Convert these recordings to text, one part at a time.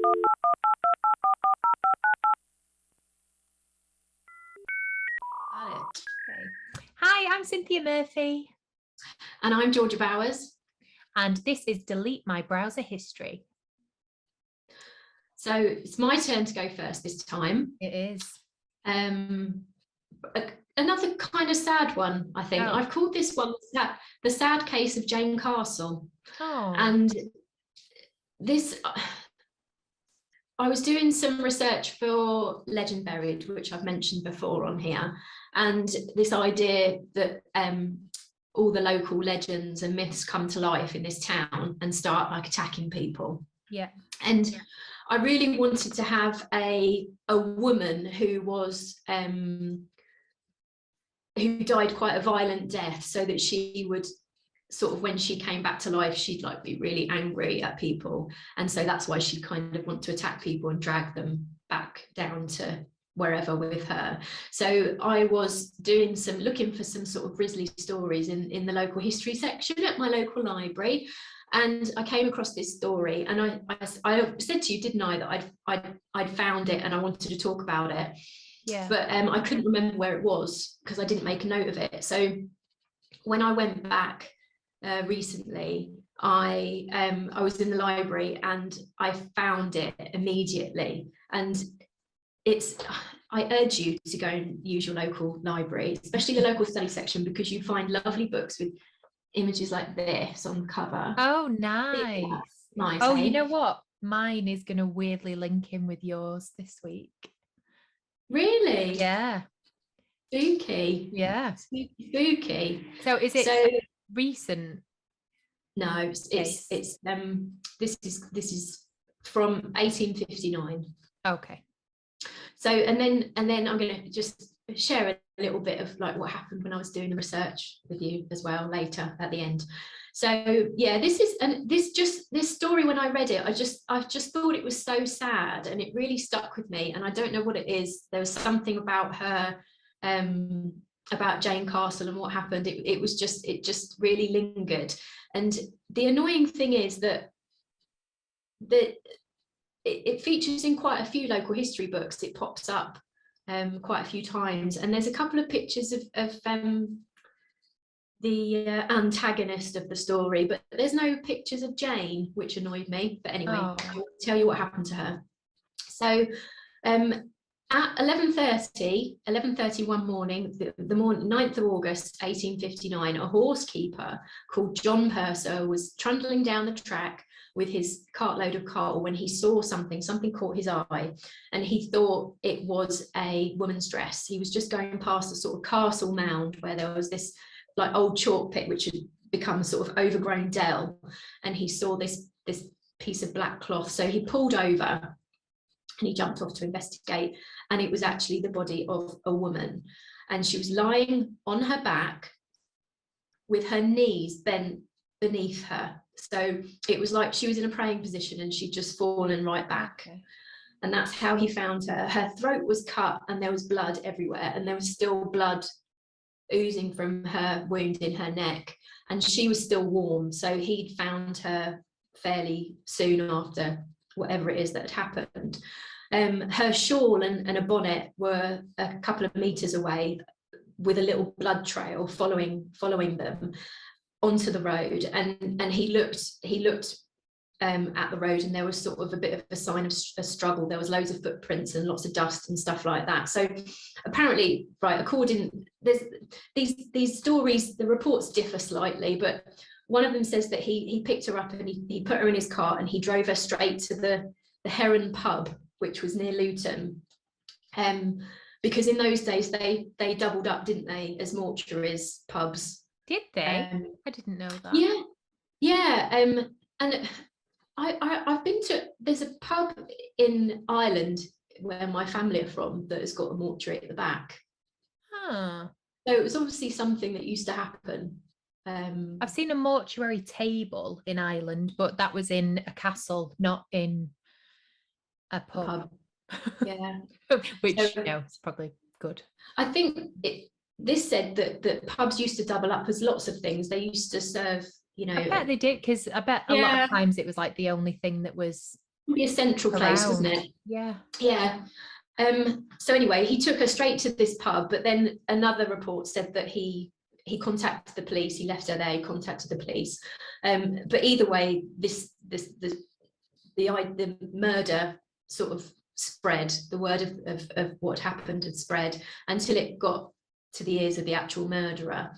Okay. Hi, I'm Cynthia Murphy. And I'm Georgia Bowers. And this is Delete My Browser History. So it's my turn to go first this time. It is. Another kind of sad one, I think. Oh. I've called this one The Sad Case of Jane Castle. Oh. And this, I was doing some research for Legend Buried, which I've mentioned before on here. And this idea that all the local legends and myths come to life in this town and start like attacking people. Yeah. And I really wanted to have a woman who was who died quite a violent death, so that she would sort of, when she came back to life, she'd like be really angry at people, and so that's why she'd kind of want to attack people and drag them back down to wherever with her. So I was looking for some sort of grisly stories in the local history section at my local library, and I came across this story, and I said to you, didn't I, that I'd found it and I wanted to talk about it. Yeah. But I couldn't remember where it was because I didn't make a note of it. So when I went back recently, I was in the library and I found it immediately. And I urge you to go and use your local library, especially the local study section, because you find lovely books with images like this on the cover. Oh, nice. Yeah, nice. Oh, eh? you know what? Mine is going to weirdly link in with yours this week. Really? Yeah. Spooky. Yeah. Spooky. So is it recent? No, this is from 1859. Okay. So and then I'm going to just share a little bit of like what happened when I was doing the research with you as well later at the end. So yeah, this story, when I read it, I just thought it was so sad, and it really stuck with me, and I don't know what it is. There was something about her, about Jane Castle and what happened. It just really lingered. And the annoying thing is that it features in quite a few local history books. It pops up quite a few times, and there's a couple of pictures of the antagonist of the story, but there's no pictures of Jane, which annoyed me. But anyway, I'll tell you what happened to her. So at 11:30 one morning, the morning 9th of August 1859, a horsekeeper called John Purser was trundling down the track with his cartload of coal when he saw something caught his eye, and he thought it was a woman's dress. He was just going past a sort of castle mound where there was this like old chalk pit which had become a sort of overgrown dell, and he saw this piece of black cloth. So he pulled over and he jumped off to investigate, and it was actually the body of a woman, and she was lying on her back with her knees bent beneath her. So it was like she was in a praying position and she'd just fallen right back. Okay. And that's how he found her. Her throat was cut and there was blood everywhere, and there was still blood oozing from her wound in her neck, and she was still warm. So he'd found her fairly soon after whatever it is that had happened. Her shawl and a bonnet were a couple of meters away, with a little blood trail following them onto the road, and he looked at the road, and there was sort of a bit of a sign of a struggle. There was loads of footprints and lots of dust and stuff like that. So apparently, right, there's these stories, the reports differ slightly, but one of them says that he picked her up and he put her in his car and he drove her straight to the Heron pub, which was near Luton, because in those days they doubled up, didn't they, as mortuaries, pubs. Did they? I didn't know that. Yeah. And I've been to, there's a pub in Ireland where my family are from that has got a mortuary at the back. Huh. So it was obviously something that used to happen. I've seen a mortuary table in Ireland, but that was in a castle, not in a pub. Yeah. Which, it's probably good. I think this said that pubs used to double up as lots of things. They used to serve, I bet they did, because I bet a lot of times it was like the only thing that was be a central place, wasn't it? Yeah. Yeah. So anyway, he took her straight to this pub, but then another report said that he contacted the police. He left her there. He contacted the police. But either way, the murder sort of spread. The word of what happened had spread until it got to the ears of the actual murderer.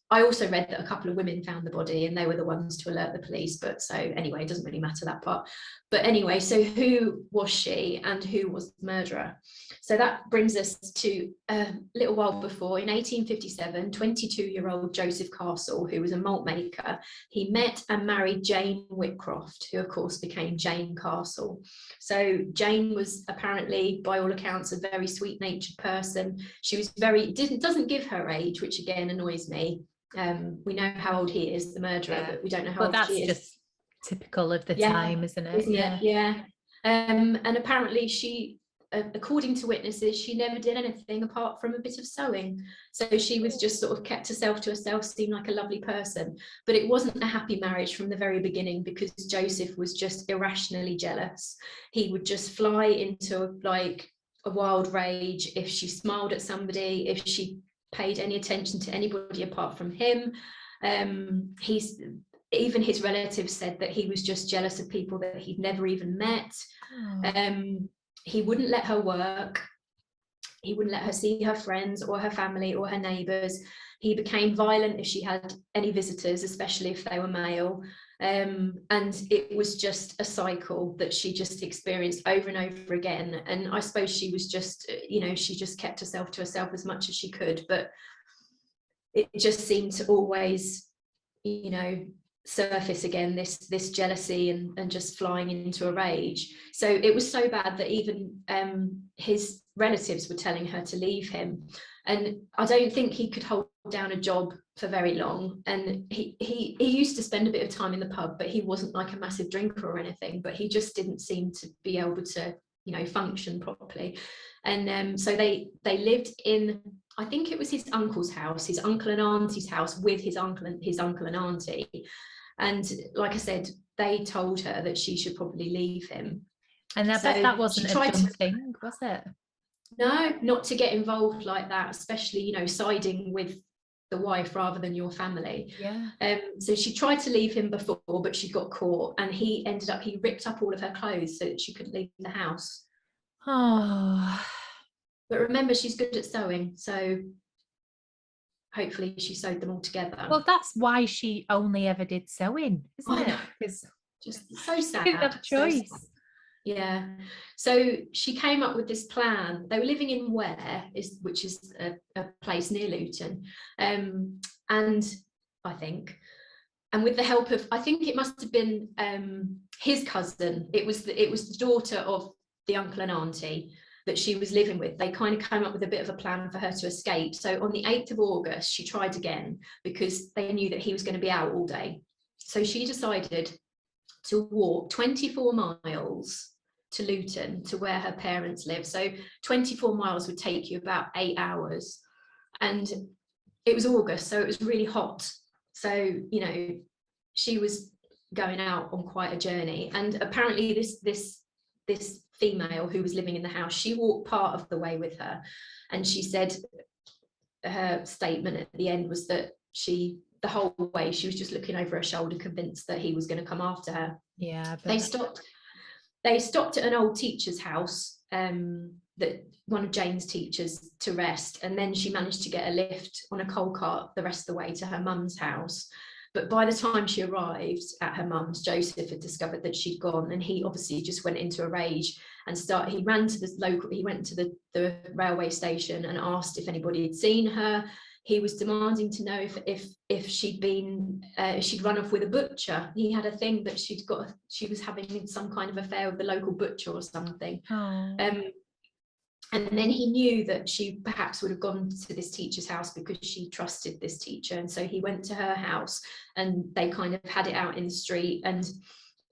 I also read that a couple of women found the body and they were the ones to alert the police, but so anyway, it doesn't really matter that part. But anyway, so who was she and who was the murderer? So that brings us to a little while before, in 1857, 22-year-old Joseph Castle, who was a malt maker, he met and married Jane Whitcroft, who of course became Jane Castle. So Jane was apparently, by all accounts, a very sweet-natured person. She was doesn't give her age, which again annoys me. We know how old he is, the murderer, but we don't know how old she is. That's just typical of the time, isn't it? Yeah. And apparently she, according to witnesses, she never did anything apart from a bit of sewing. So she was just sort of kept herself to herself, seemed like a lovely person. But it wasn't a happy marriage from the very beginning, because Joseph was just irrationally jealous. He would just fly into like a wild rage if she smiled at somebody, if she paid any attention to anybody apart from him. Even his relatives said that he was just jealous of people that he'd never even met. He wouldn't let her work. He wouldn't let her see her friends or her family or her neighbours. He became violent if she had any visitors, especially if they were male. And it was just a cycle that she just experienced over and over again. And I suppose she was just, she just kept herself to herself as much as she could. But it just seemed to always, surface again, this jealousy and just flying into a rage. So it was so bad that even his relatives were telling her to leave him. And I don't think he could hold down a job for very long. And he used to spend a bit of time in the pub, but he wasn't like a massive drinker or anything, but he just didn't seem to be able to, function properly. And so they lived in, I think it was his uncle's house, his uncle and auntie's house, with his uncle and auntie. And like I said, they told her that she should probably leave him. And I bet that wasn't a dumb thing, was it? No, not to get involved like that, especially, siding with the wife rather than your family. Yeah. So she tried to leave him before, but she got caught, and he ripped up all of her clothes so that she couldn't leave the house. Oh. But remember, she's good at sewing, so hopefully she sewed them all together. Well, that's why she only ever did sewing, isn't it? Because just so sad. She didn't have a choice. So yeah. So she came up with this plan. They were living in Ware, which is a place near Luton, and with the help of, I think it must have been his cousin. It was the daughter of the uncle and auntie that she was living with. They kind of came up with a bit of a plan for her to escape. So on the 8th of August, she tried again, because they knew that he was going to be out all day. So she decided to walk 24 miles to Luton, to where her parents live. So 24 miles would take you about 8 hours. And it was August, so it was really hot. So, she was going out on quite a journey. And apparently this female who was living in the house, she walked part of the way with her. And she said her statement at the end was that the whole way she was just looking over her shoulder, convinced that he was going to come after her. Yeah. They stopped at an old teacher's house, that one of Jane's teachers, to rest, and then she managed to get a lift on a coal cart the rest of the way to her mum's house. But by the time she arrived at her mum's, Joseph had discovered that she'd gone, and he obviously just went into a rage and he went to the railway station and asked if anybody had seen her. He was demanding to know if she'd run off with a butcher. He had a thing that she was having some kind of affair with the local butcher or something. And then he knew that she perhaps would have gone to this teacher's house because she trusted this teacher. And so he went to her house, and they kind of had it out in the street. And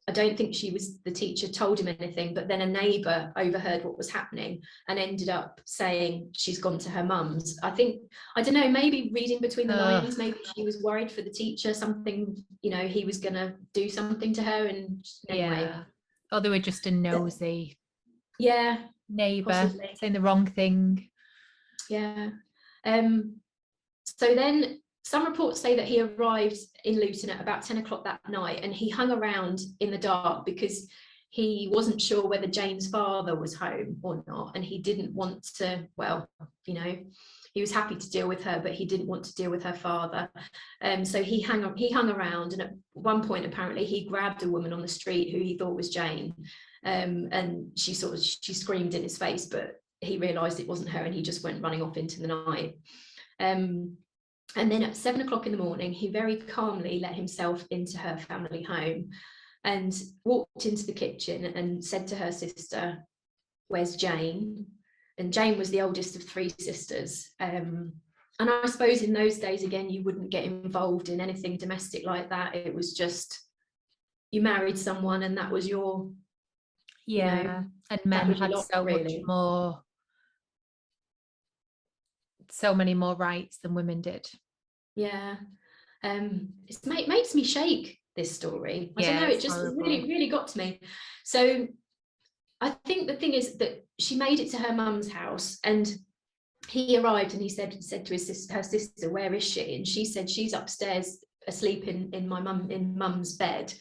I don't think the teacher told him anything, but then a neighbour overheard what was happening and ended up saying she's gone to her mum's. I don't know, maybe reading between the lines, maybe she was worried for the teacher, something, he was going to do something to her. And anyway, Or they were just a nosy neighbour possibly. saying the wrong thing. Yeah. So then some reports say that he arrived in Luton at about 10 o'clock that night, and he hung around in the dark because he wasn't sure whether Jane's father was home or not, and he didn't want to, well, you know, he was happy to deal with her, but he didn't want to deal with her father. So he hung around, and at one point apparently he grabbed a woman on the street who he thought was Jane, and she screamed in his face, but he realised it wasn't her, and he just went running off into the night. And then at 7 o'clock in the morning, he very calmly let himself into her family home and walked into the kitchen and said to her sister, "Where's Jane?" And Jane was the oldest of 3 sisters. And I suppose in those days, again, you wouldn't get involved in anything domestic like that. It was just, you married someone and that was your, yeah, you know, and men had so many more rights than women did. Yeah. It makes me shake, this story. I don't know, it just really got to me. So I think the thing is that she made it to her mum's house, and he arrived and he said to her sister, "Where is she?" And she said, "She's upstairs asleep in mum's bed."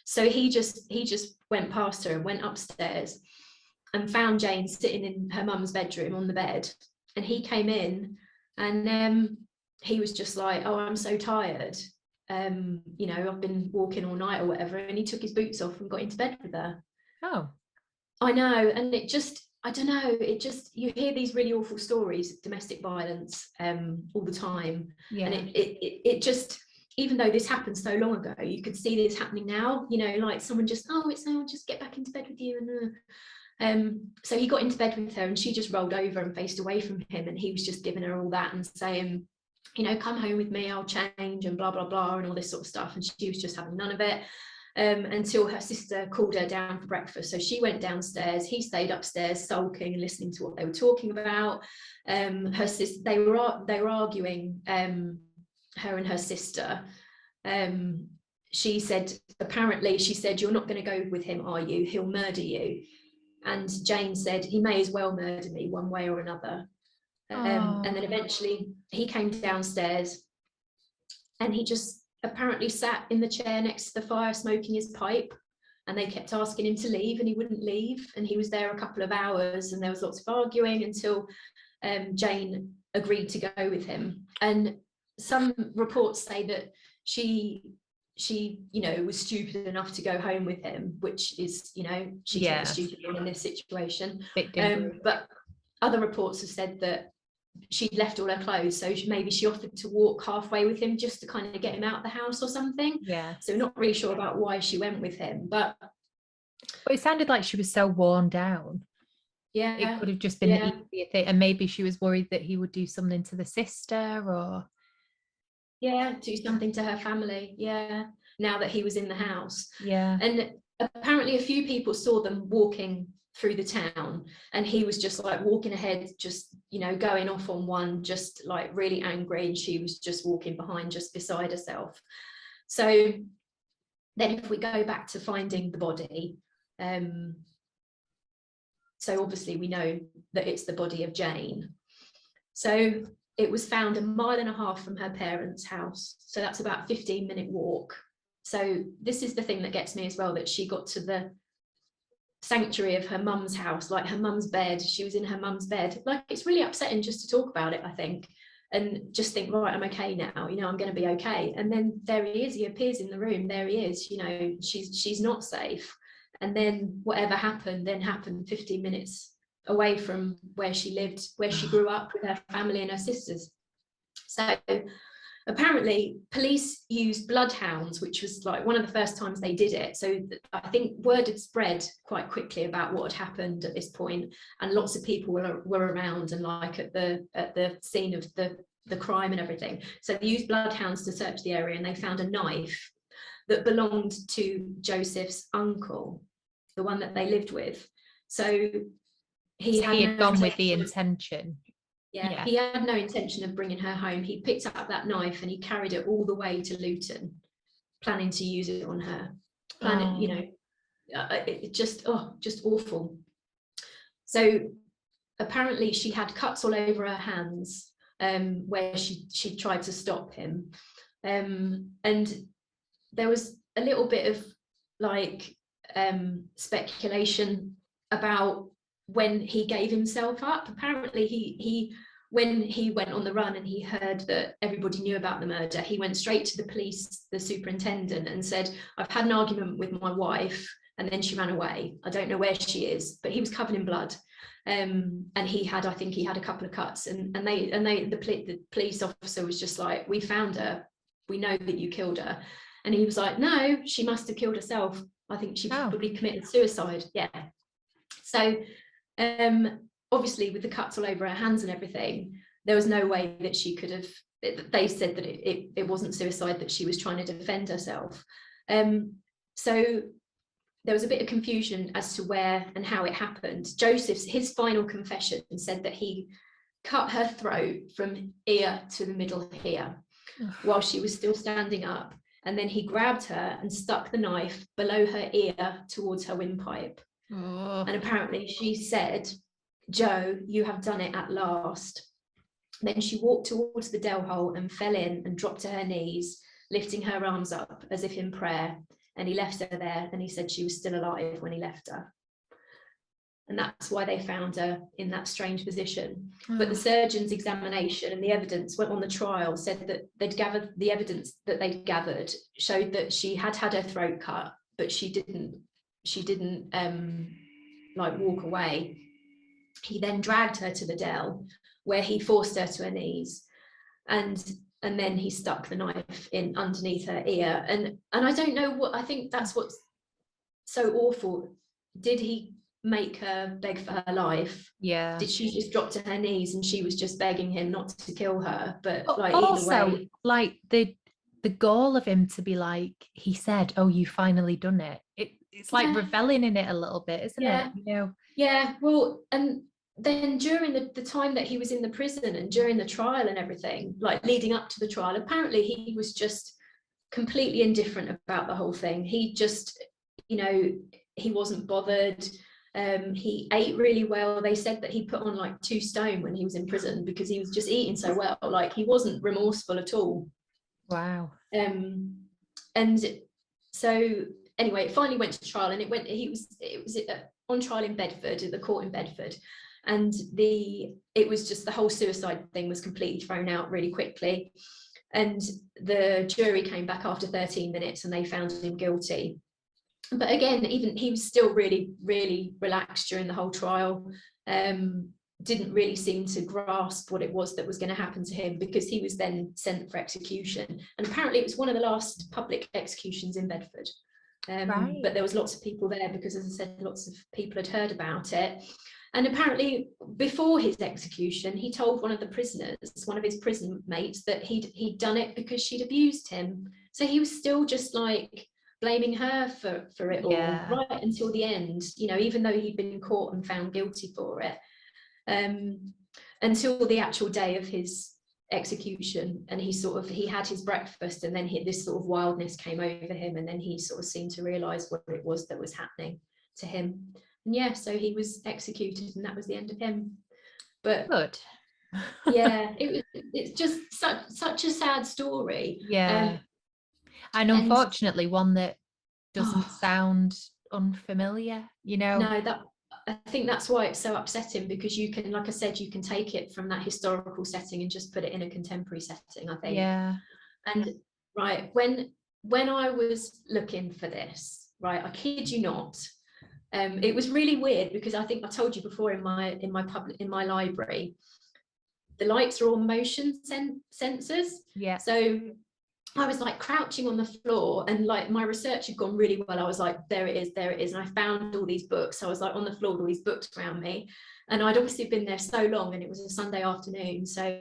So he just went past her and went upstairs and found Jane sitting in her mum's bedroom on the bed. And he came in, and he was just like, "Oh, I'm so tired. You know, I've been walking all night," or whatever. And he took his boots off and got into bed with her. Oh, I know. And it just, I don't know, it just, you hear these really awful stories of domestic violence all the time. yeah. And it just, even though this happened so long ago, you could see this happening now, you know, like someone just, "Oh, I'll just get back into bed with you." And so he got into bed with her, and she just rolled over and faced away from him, and he was just giving her all that and saying, you know, "Come home with me, I'll change," and blah blah blah, and all this sort of stuff. And she was just having none of it, until her sister called her down for breakfast. So she went downstairs, he stayed upstairs sulking and listening to what they were talking about. Her sister, they were arguing, her and her sister. She said, apparently she said, "You're not going to go with him, are you? He'll murder you." And Jane said, "He may as well murder me one way or another." And then eventually he came downstairs, and he just apparently sat in the chair next to the fire smoking his pipe, and they kept asking him to leave and he wouldn't leave, and he was there a couple of hours, and there was lots of arguing until Jane agreed to go with him. And some reports say that she you know, was stupid enough to go home with him, which is, you know, she's not the stupid one in this situation. But other reports have said that she'd left all her clothes, so maybe she offered to walk halfway with him just to kind of get him out of the house or something. Yeah. So not really sure about why she went with him, but it sounded like she was so worn down. Yeah, it could have just been the easier thing, and maybe she was worried that he would do something to the sister, or do something to her family. Now that he was in the house. And apparently a few people saw them walking through the town, and he was just like walking ahead, just, you know, going off on one, just like really angry, and she was just walking behind, just beside herself. So then if we go back to finding the body, so obviously we know that it's the body of Jane. So it was found 1.5 miles from her parents' house, so that's about a 15-minute walk. So this is the thing that gets me as well, that she got to the sanctuary of her mum's house, like her mum's bed. She was in her mum's bed. Like, it's really upsetting just to talk about it, I think, and just think, right, I'm okay now, you know, I'm going to be okay. And then there he is, he appears in the room, there he is, you know, she's not safe. And then whatever happened 15 minutes away from where she lived, where she grew up with her family and her sisters. So apparently police used bloodhounds, which was like one of the first times they did it. So I think word had spread quite quickly about what had happened at this point, and lots of people were around and like at the scene of the crime and everything. So they used bloodhounds to search the area, and they found a knife that belonged to Joseph's uncle, the one that they lived with. So he had gone with the intention. Yeah, he had no intention of bringing her home. He picked up that knife and he carried it all the way to Luton, planning to use it on her. You know, it just awful. So apparently she had cuts all over her hands, where she tried to stop him, and there was a little bit of like speculation about when he gave himself up. Apparently he when he went on the run and he heard that everybody knew about the murder, he went straight to the police, the superintendent, and said, "I've had an argument with my wife and then she ran away. I don't know where she is," but he was covered in blood. And I think he had a couple of cuts, and the police officer was just like, "We found her, we know that you killed her." And he was like, "No, she must have killed herself. I think she probably committed suicide." Yeah. So obviously with the cuts all over her hands and everything, there was no way that she could have, they said that it wasn't suicide, that she was trying to defend herself. So there was a bit of confusion as to where and how it happened. His final confession said that he cut her throat from ear to the middle here while she was still standing up. And then he grabbed her and stuck the knife below her ear towards her windpipe. And apparently she said, "Joe, you have done it at last." Then she walked towards the dell hole and fell in and dropped to her knees, lifting her arms up as if in prayer. And he left her there, and he said she was still alive when he left her. And that's why they found her in that strange position. But the surgeon's examination and the evidence went on the trial said that the evidence that they'd gathered showed that she had had her throat cut, but she didn't like walk away. He then dragged her to the dell, where he forced her to her knees, and then he stuck the knife in underneath her ear. And I don't know what, I think that's what's so awful. Did he make her beg for her life? Yeah. Did she just drop to her knees and she was just begging him not to kill her? But like, also, either way, like the goal of him to be like, he said, "Oh, you finally done it." It's like reveling in it a little bit, isn't it? You know? Yeah. Well, and then during the time that he was in the prison and during the trial and everything, like leading up to the trial, apparently he was just completely indifferent about the whole thing. He just, he wasn't bothered. He ate really well. They said that he put on like 2 stone when he was in prison because he was just eating so well. Like, he wasn't remorseful at all. Wow. And so anyway, it finally went to trial, and it was on trial in Bedford, at the court in Bedford. And it was just, the whole suicide thing was completely thrown out really quickly. And the jury came back after 13 minutes and they found him guilty. But again, even he was still really, really relaxed during the whole trial. Didn't really seem to grasp what it was that was going to happen to him, because he was then sent for execution. And apparently it was one of the last public executions in Bedford. Right. But there was lots of people there because, as I said, lots of people had heard about it. And apparently before his execution, he told one of his prison mates, that he'd done it because she'd abused him. So he was still just like blaming her for it all, right until the end, even though he'd been caught and found guilty for it, until the actual day of his execution. And he had his breakfast, and then this sort of wildness came over him, and then he sort of seemed to realize what it was that was happening to him. And so he was executed, and that was the end of him. But good. It's just such a sad story. And unfortunately one that doesn't sound unfamiliar, No, I think that's why it's so upsetting, because you can, like I said, you can take it from that historical setting and just put it in a contemporary setting, I think. And right, when I was looking for this, right, I kid you not, it was really weird, because I think I told you before, in my library, the lights are all motion sensors. So I was like crouching on the floor, and like my research had gone really well. I was like, there it is. And I found all these books. I was like on the floor with all these books around me, and I'd obviously been there so long, and it was a Sunday afternoon, so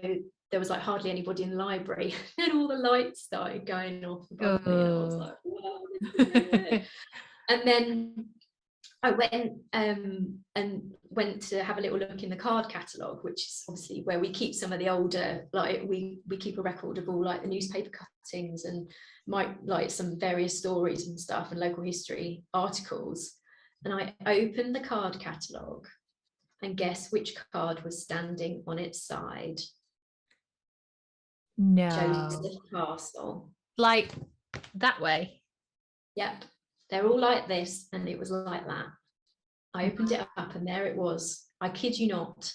there was like hardly anybody in the library. And all the lights started going off above me, and I was like, whoa. And then I went to have a little look in the card catalogue, which is obviously where we keep some of the older, like we keep a record of all like the newspaper cuttings and like some various stories and stuff and local history articles. and I opened the card catalogue, and guess which card was standing on its side? No. Joseph Castle. Like that way? Yep. They're all like this, and it was like that. I opened it up, and there it was. I kid you not.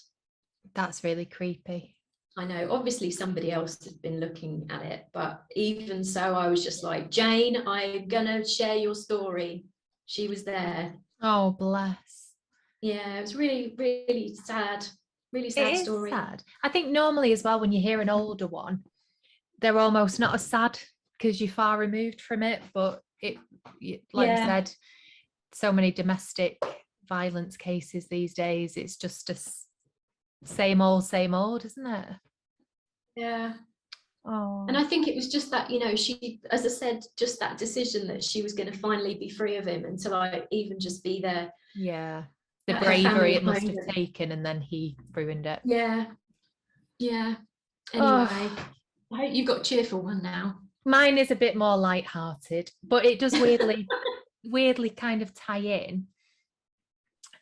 That's really creepy. I know, obviously somebody else had been looking at it, but even so, I was just like, Jane, I'm gonna share your story. She was there. Oh, bless. Yeah, it was really, really sad. Really sad It story. is sad. I think normally as well, when you hear an older one, they're almost not as sad because you're far removed from it. But like you said, so many domestic violence cases these days. It's just a same old, isn't it? Yeah. Oh. And I think it was just that, you know, she, as I said, just that decision that she was going to finally be free of him until I even just be there. Yeah. The bravery it must have taken, and then he ruined it. Yeah. Yeah. Anyway, I hope you've got a cheerful one now. Mine is a bit more light-hearted, but it does weirdly kind of tie in.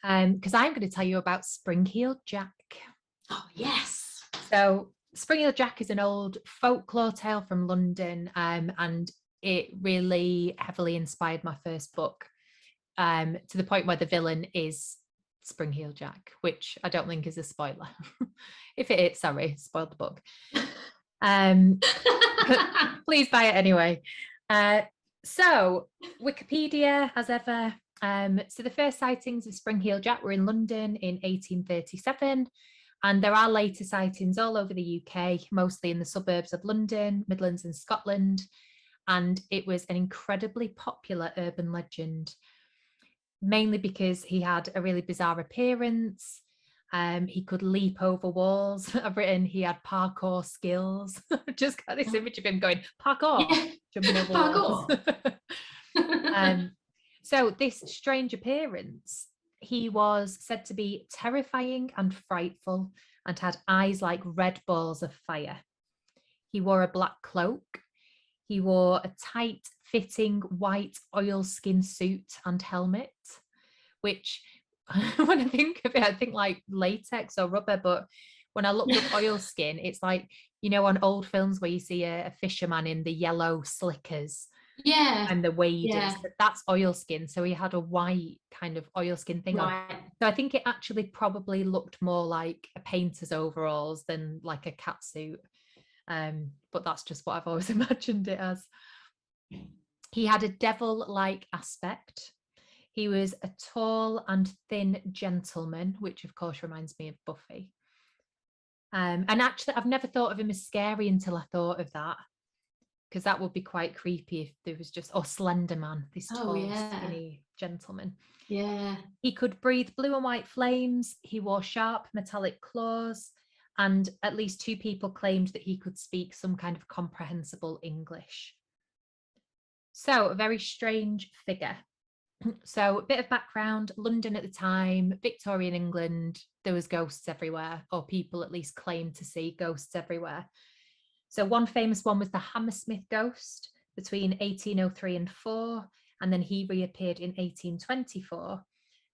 Because I'm going to tell you about Springfield Jack. Oh, yes. So Springfield Jack is an old folklore tale from London, and it really heavily inspired my first book, to the point where the villain is Springfield Jack, which I don't think is a spoiler. If it is, sorry, spoiled the book. Please buy it anyway. So Wikipedia, as ever. So the first sightings of Springfield Jack were in London in 1837. And there are later sightings all over the UK, mostly in the suburbs of London, Midlands and Scotland. And it was an incredibly popular urban legend, mainly because he had a really bizarre appearance. He could leap over walls. I've written he had parkour skills. Just got this image of him going, parkour, jumping over walls. So this strange appearance, he was said to be terrifying and frightful and had eyes like red balls of fire. He wore a black cloak. He wore a tight-fitting white oilskin suit and helmet, which when I think of it, I think like latex or rubber, but when I looked up oilskin, it's like, you know, on old films where you see a fisherman in the yellow slickers. Yeah. And the waders, that's oilskin. So he had a white kind of oilskin thing on. So I think it actually probably looked more like a painter's overalls than like a catsuit. But that's just what I've always imagined it as. He had a devil-like aspect. He was a tall and thin gentleman, which of course reminds me of Buffy. And actually, I've never thought of him as scary until I thought of that, because that would be quite creepy if there was just, Slender Man, this tall, skinny gentleman. Yeah. He could breathe blue and white flames. He wore sharp metallic claws, and at least 2 people claimed that he could speak some kind of comprehensible English. So a very strange figure. So a bit of background, London at the time, Victorian England, there was ghosts everywhere, or people at least claimed to see ghosts everywhere. So one famous one was the Hammersmith ghost between 1803 and 4, and then he reappeared in 1824.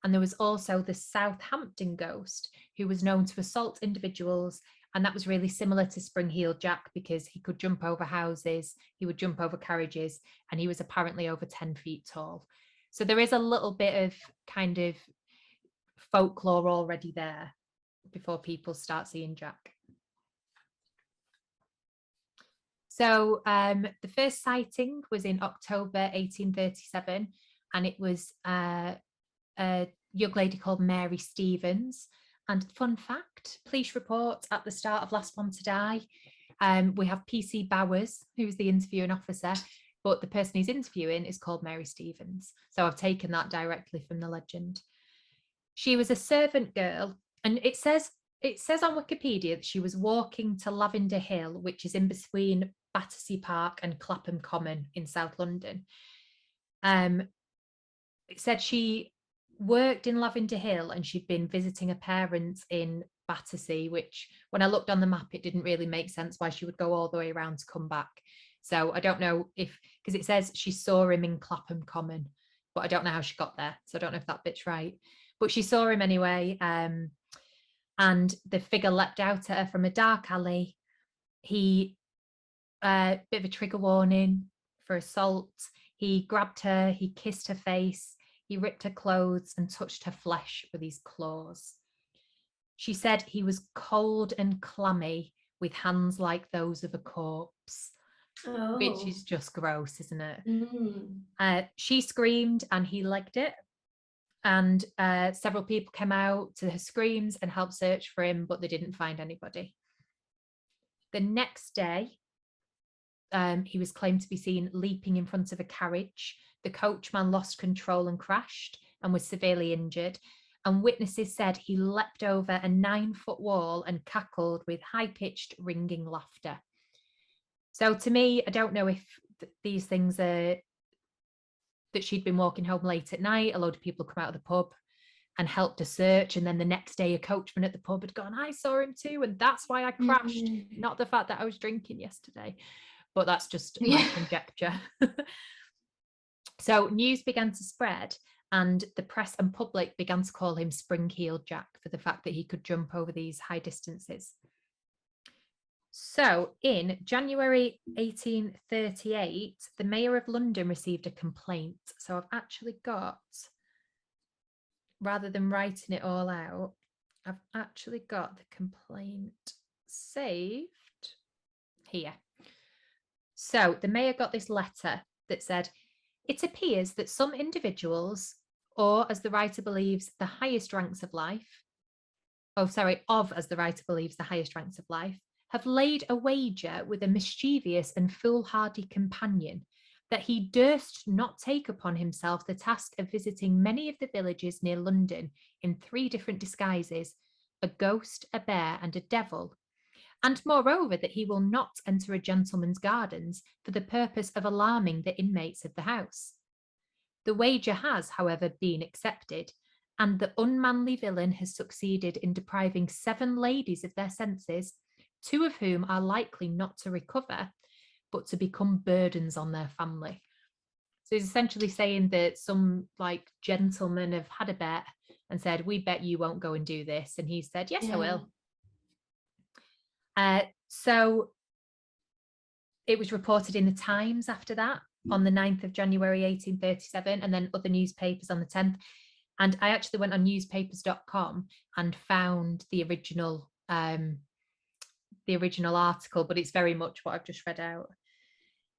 And there was also the Southampton ghost, who was known to assault individuals, and that was really similar to Springfield Jack because he could jump over houses, he would jump over carriages, and he was apparently over 10 feet tall. So there is a little bit of kind of folklore already there before people start seeing Jack. So the first sighting was in October 1837, and it was a young lady called Mary Stevens. And fun fact, police report at the start of Last One to Die, we have PC Bowers, who's the interviewing officer, but the person he's interviewing is called Mary Stevens. So I've taken that directly from the legend. She was a servant girl, and it says on Wikipedia that she was walking to Lavender Hill, which is in between Battersea Park and Clapham Common in South London. It said she worked in Lavender Hill and she'd been visiting her parents in Battersea, which when I looked on the map, it didn't really make sense why she would go all the way around to come back. So I don't know if, because it says she saw him in Clapham Common. but I don't know how she got there, so I don't know if that bit's right. But she saw him anyway, and the figure leapt out at her from a dark alley. He, bit of a trigger warning for assault. He grabbed her, he kissed her face, he ripped her clothes and touched her flesh with his claws. She said he was cold and clammy with hands like those of a corpse, which is just gross, isn't it? She screamed and he legged it. And several people came out to her screams and helped search for him, but they didn't find anybody. The next day, he was claimed to be seen leaping in front of a carriage. The coachman lost control and crashed and was severely injured. And witnesses said he leapt over a 9-foot wall and cackled with high-pitched, ringing laughter. So to me, I don't know if these things are that she'd been walking home late at night. A load of people come out of the pub and helped her search. And then the next day, a coachman at the pub had gone, I saw him too. And that's why I crashed. Not the fact that I was drinking yesterday. But that's just my conjecture. So news began to spread, and the press and public began to call him Springfield Jack for the fact that he could jump over these high distances. So in January 1838, the Mayor of London received a complaint. So I've actually got, rather than writing it all out, I've actually got the complaint saved here. So the mayor got this letter that said, it appears that some individuals, or as the writer believes, the highest ranks of life, as the writer believes, the highest ranks of life, have laid a wager with a mischievous and foolhardy companion that he durst not take upon himself the task of visiting many of the villages near London in 3 different disguises, a ghost, a bear, and a devil, and moreover that he will not enter a gentleman's gardens for the purpose of alarming the inmates of the house. The wager has, however, been accepted, and the unmanly villain has succeeded in depriving 7 ladies of their senses, 2 of whom are likely not to recover, but to become burdens on their family. So he's essentially saying that some gentlemen have had a bet and said, we bet you won't go and do this. And he said, yes, I will. So it was reported in the Times after that on the 9th of January 1837, and then other newspapers on the 10th. And I actually went on newspapers.com and found the original article, but it's very much what I've just read out.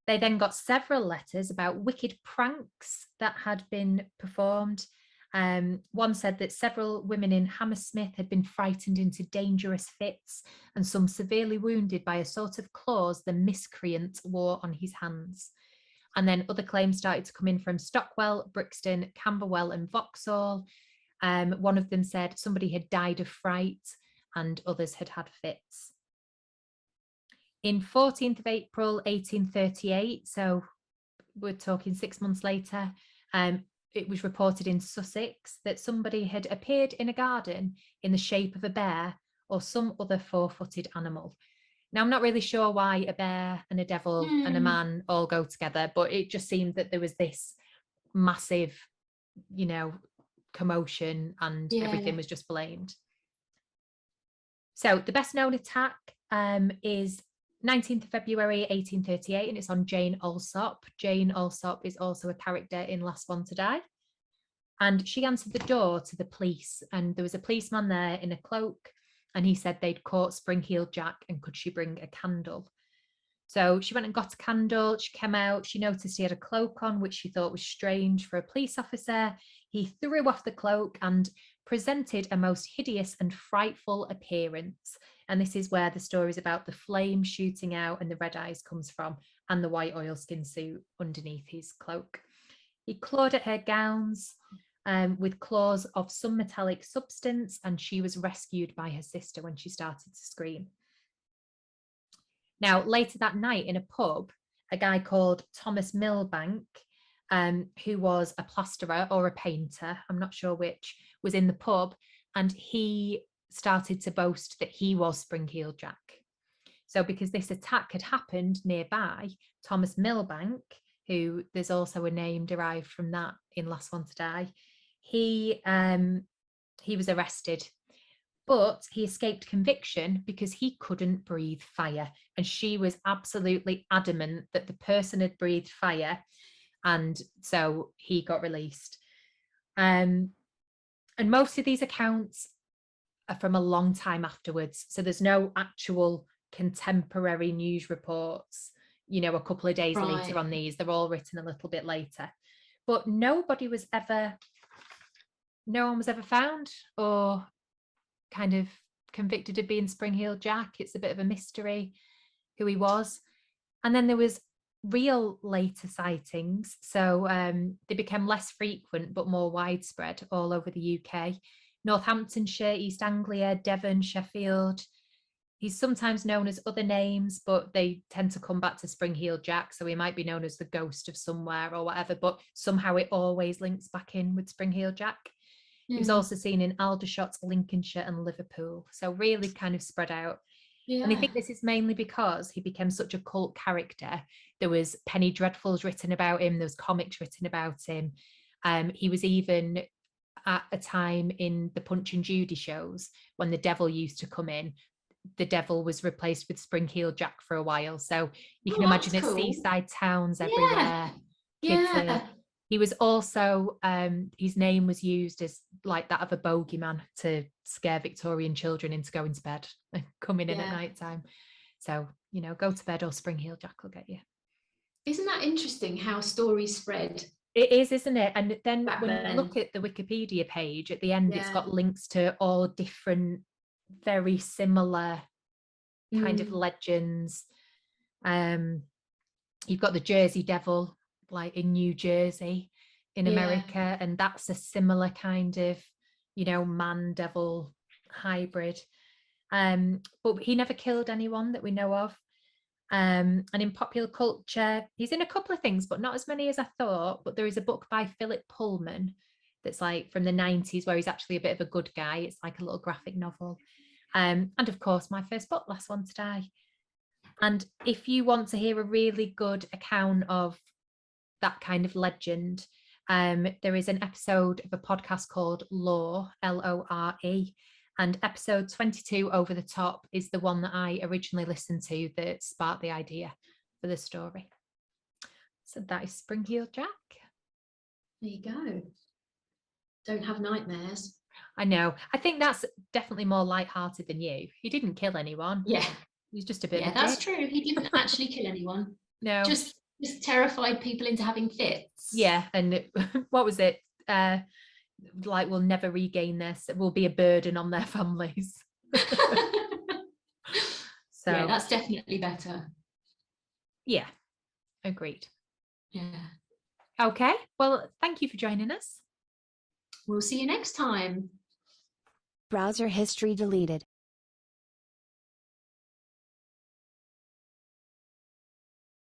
They then got several letters about wicked pranks that had been performed. One said that several women in Hammersmith had been frightened into dangerous fits, and some severely wounded by a sort of claws the miscreant wore on his hands. And then other claims started to come in from Stockwell, Brixton, Camberwell, and Vauxhall. One of them said somebody had died of fright, and others had had fits. In 14th of April 1838, so we're talking 6 months later, it was reported in Sussex that somebody had appeared in a garden in the shape of a bear or some other 4-footed animal. Now, I'm not really sure why a bear and a devil and a man all go together, but it just seemed that there was this massive, commotion, and everything was just blamed. So the best known attack is 19th of February 1838, and it's on Jane Alsop. Jane Alsop is also a character in Last One to Die. And she answered the door to the police, and there was a policeman there in a cloak, and he said they'd caught Springfield Jack and could she bring a candle. So she went and got a candle. She came out. She noticed he had a cloak on, which she thought was strange for a police officer. He threw off the cloak and presented a most hideous and frightful appearance. And this is where the stories about the flame shooting out and the red eyes comes from, and the white oilskin suit underneath his cloak. He clawed at her gowns with claws of some metallic substance, and she was rescued by her sister when she started to scream. Now, later that night in a pub, a guy called Thomas Milbank, who was a plasterer or a painter, I'm not sure which, was in the pub, and he started to boast that he was Springfield Jack. So because this attack had happened nearby, Thomas Milbank, who there's also a name derived from that in Last One to Die. He was arrested, but he escaped conviction because he couldn't breathe fire. And she was absolutely adamant that the person had breathed fire. And so he got released. And most of these accounts are from a long time afterwards. So there's no actual contemporary news reports, you know, a couple of days later on these. They're all written a little bit later. But no one was ever found or kind of convicted of being Springfield Jack. It's a bit of a mystery who he was. And then there was real later sightings. So they became less frequent but more widespread all over the UK. Northamptonshire, East Anglia, Devon, Sheffield. He's sometimes known as other names, but they tend to come back to Springfield Jack. So he might be known as the ghost of somewhere or whatever, but somehow it always links back in with Springfield Jack. He was also seen in Aldershot, Lincolnshire and Liverpool. So really kind of spread out. Yeah. And I think this is mainly because he became such a cult character. There was penny dreadfuls written about him. There was comics written about him. He was even at a time in the Punch and Judy shows when the devil used to come in. The devil was replaced with Springfield Jack for a while. So you can imagine at seaside towns everywhere. Yeah. He was also, his name was used as like that of a bogeyman to scare Victorian children into going to bed and coming in at night time. So, you know, go to bed or Springfield Jack will get you. Isn't that interesting how stories spread? It is, isn't it? And then when you look at the Wikipedia page at the end, it's got links to all different, very similar kind of legends. You've got the Jersey Devil, like in New Jersey in America, and that's a similar kind of, you know, man devil hybrid. But he never killed anyone that we know of. And in popular culture, he's in a couple of things, but not as many as I thought. But there is a book by Philip Pullman that's like from the 90s where he's actually a bit of a good guy. It's like a little graphic novel. And of course, my first book, Last One to Die. And if you want to hear a really good account of that kind of legend, there is an episode of a podcast called Lore, Lore, and episode 22, Over the Top, is the one that I originally listened to that sparked the idea for the story. So that is Springfield Jack. There you go. Don't have nightmares. I know. I think that's definitely more lighthearted than you. He didn't kill anyone. Yeah. He was just a bit of a that's dick. true. He didn't actually kill anyone. No. Just terrified people into having fits. Yeah. And what was it? Like, we'll never regain this. It will be a burden on their families. So yeah, that's definitely better. Yeah. Agreed. Yeah. Okay. Well, thank you for joining us. We'll see you next time. Browser history deleted.